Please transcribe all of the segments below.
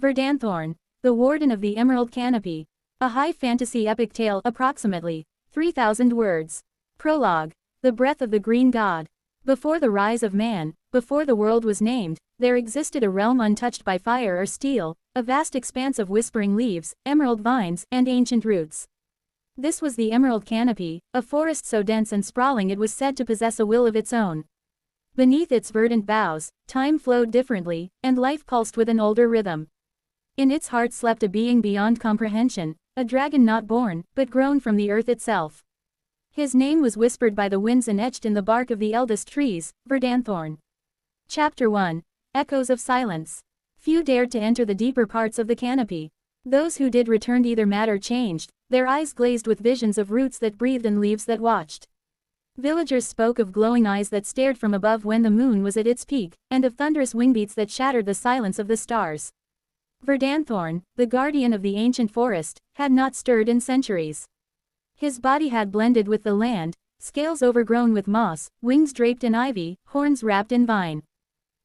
Verdanthorn, the Warden of the Emerald Canopy. A high fantasy epic tale, approximately 3,000 words. Prologue. The breath of the Green God. Before the rise of man, before the world was named, there existed a realm untouched by fire or steel, a vast expanse of whispering leaves, emerald vines, and ancient roots. This was the Emerald Canopy, a forest so dense and sprawling it was said to possess a will of its own. Beneath its verdant boughs, time flowed differently, and life pulsed with an older rhythm. In its heart slept a being beyond comprehension, a dragon not born, but grown from the earth itself. His name was whispered by the winds and etched in the bark of the eldest trees, Verdanthorn. Chapter 1. Echoes of Silence. Few dared to enter the deeper parts of the canopy. Those who did returned either mad or changed, their eyes glazed with visions of roots that breathed and leaves that watched. Villagers spoke of glowing eyes that stared from above when the moon was at its peak, and of thunderous wingbeats that shattered the silence of the stars. Verdanthorn, the guardian of the ancient forest, had not stirred in centuries. His body had blended with the land, scales overgrown with moss, wings draped in ivy, horns wrapped in vine.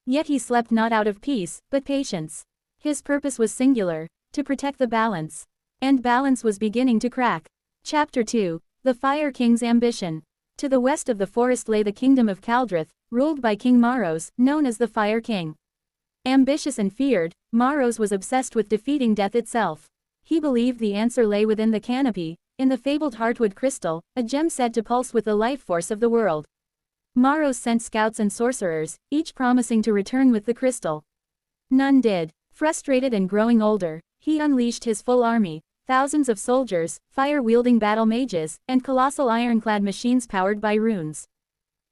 Yet he slept not out of peace, but patience. His purpose was singular, to protect the balance. And balance was beginning to crack. Chapter 2. The Fire King's Ambition. To the west of the forest lay the kingdom of Kaldrith, ruled by King Maros, known as the Fire King. Ambitious and feared, Maros was obsessed with defeating death itself. He believed the answer lay within the canopy, in the fabled heartwood crystal, a gem said to pulse with the life force of the world. Maros sent scouts and sorcerers, each promising to return with the crystal. None did. Frustrated and growing older, he unleashed his full army, thousands of soldiers, fire-wielding battle mages, and colossal ironclad machines powered by runes.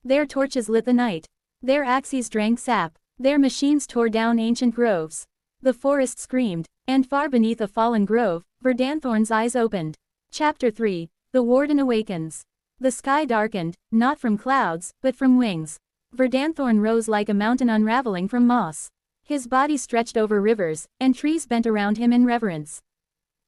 Their torches lit the night. Their axes drank sap. Their machines tore down ancient groves. The forest screamed, and far beneath a fallen grove, Verdanthorn's eyes opened. Chapter 3. The Warden Awakens. The sky darkened, not from clouds, but from wings. Verdanthorn rose like a mountain unraveling from moss. His body stretched over rivers, and trees bent around him in reverence.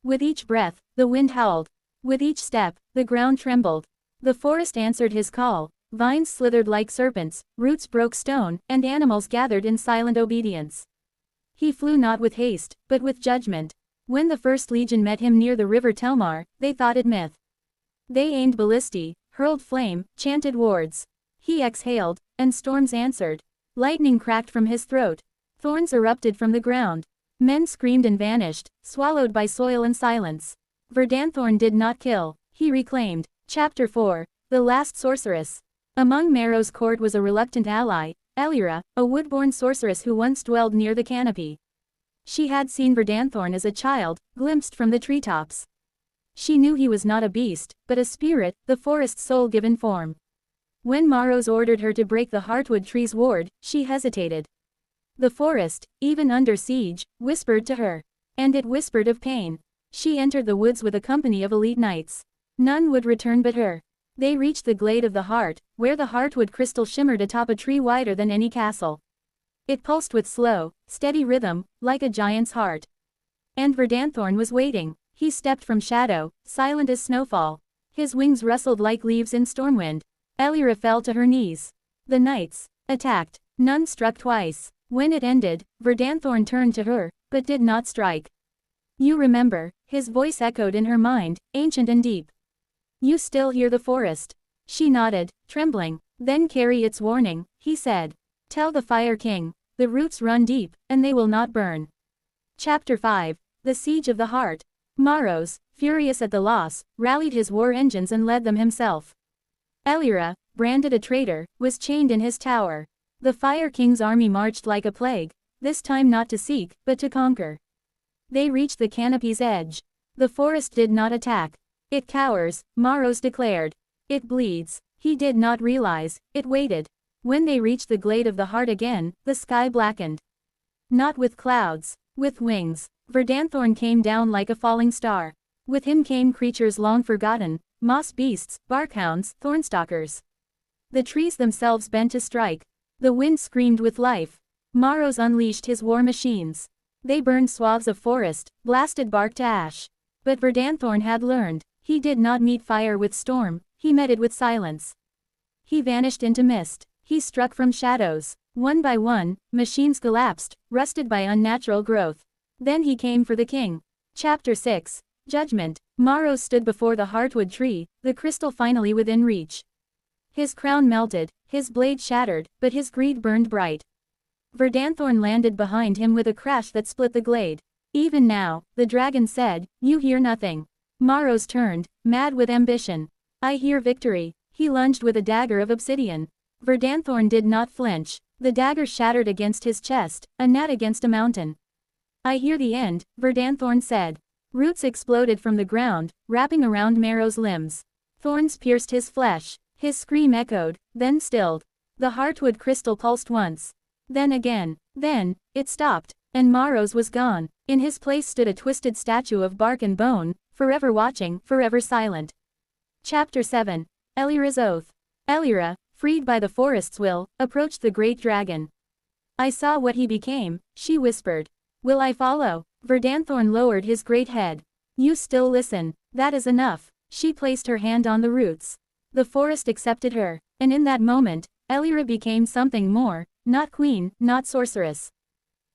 With each breath, the wind howled. With each step, the ground trembled. The forest answered his call. Vines slithered like serpents, roots broke stone, and animals gathered in silent obedience. He flew not with haste, but with judgment. When the first legion met him near the river Telmar, they thought it myth. They aimed ballistae, hurled flame, chanted wards. He exhaled, and storms answered. Lightning cracked from his throat. Thorns erupted from the ground. Men screamed and vanished, swallowed by soil and silence. Verdanthorn did not kill, he reclaimed. Chapter 4. The Last Sorceress. Among Maros' court was a reluctant ally, Elira, a woodborn sorceress who once dwelled near the canopy. She had seen Verdanthorn as a child, glimpsed from the treetops. She knew he was not a beast, but a spirit, the forest's soul-given form. When Maros ordered her to break the heartwood tree's ward, she hesitated. The forest, even under siege, whispered to her. And it whispered of pain. She entered the woods with a company of elite knights. None would return but her. They reached the glade of the heart, where the heartwood crystal shimmered atop a tree wider than any castle. It pulsed with slow, steady rhythm, like a giant's heart. And Verdanthorn was waiting. He stepped from shadow, silent as snowfall. His wings rustled like leaves in stormwind. Elira fell to her knees. The knights attacked. None struck twice. When it ended, Verdanthorn turned to her, but did not strike. You remember, his voice echoed in her mind, ancient and deep. You still hear the forest. She nodded, trembling. Then carry its warning, he said. Tell the Fire King, the roots run deep, and they will not burn. Chapter 5. The Siege of the Heart. Maros, furious at the loss, rallied his war engines and led them himself. Elira, branded a traitor, was chained in his tower. The Fire King's army marched like a plague, this time not to seek, but to conquer. They reached the canopy's edge. The forest did not attack. It cowers, Maros declared. It bleeds. He did not realize, it waited. When they reached the glade of the heart again, the sky blackened. Not with clouds, with wings. Verdanthorn came down like a falling star. With him came creatures long forgotten, moss beasts, barkhounds, thornstalkers. The trees themselves bent to strike. The wind screamed with life. Maros unleashed his war machines. They burned swaths of forest, blasted bark to ash. But Verdanthorn had learned. He did not meet fire with storm, he met it with silence. He vanished into mist. He struck from shadows. One by one, machines collapsed, rusted by unnatural growth. Then he came for the king. Chapter 6. Judgment. Maros stood before the heartwood tree, the crystal finally within reach. His crown melted, his blade shattered, but his greed burned bright. Verdanthorn landed behind him with a crash that split the glade. Even now, the dragon said, you hear nothing. Maros turned, mad with ambition. I hear victory. He lunged with a dagger of obsidian. Verdanthorn did not flinch. The dagger shattered against his chest, a gnat against a mountain. I hear the end, Verdanthorn said. Roots exploded from the ground, wrapping around Maros' limbs. Thorns pierced his flesh. His scream echoed, then stilled. The heartwood crystal pulsed once. Then again. Then, it stopped. And Maros was gone. In his place stood a twisted statue of bark and bone, forever watching, forever silent. Chapter 7. Elira's Oath. Elira, freed by the forest's will, approached the great dragon. I saw what he became, she whispered. Will I follow? Verdanthorn lowered his great head. You still listen. That is enough. She placed her hand on the roots. The forest accepted her, and in that moment, Elira became something more, not queen, not sorceress,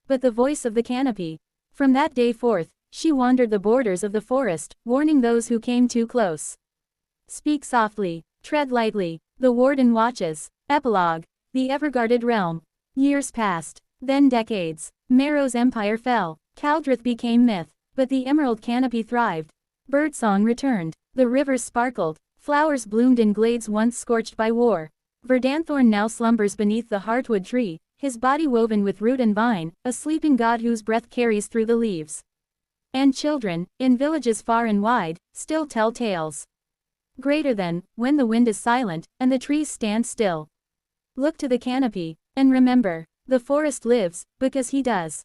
but the voice of the canopy. From that day forth, she wandered the borders of the forest, warning those who came too close. Speak softly, tread lightly, the warden watches. Epilogue. The Everguarded Realm. Years passed, then decades. Maros' empire fell, Kaldrith became myth, but the Emerald Canopy thrived. Birdsong returned, the rivers sparkled, flowers bloomed in glades once scorched by war. Verdanthorn now slumbers beneath the heartwood tree, his body woven with root and vine, a sleeping god whose breath carries through the leaves. And children, in villages far and wide, still tell tales greater than, when the wind is silent, and the trees stand still. Look to the canopy, and remember, the forest lives, because he does.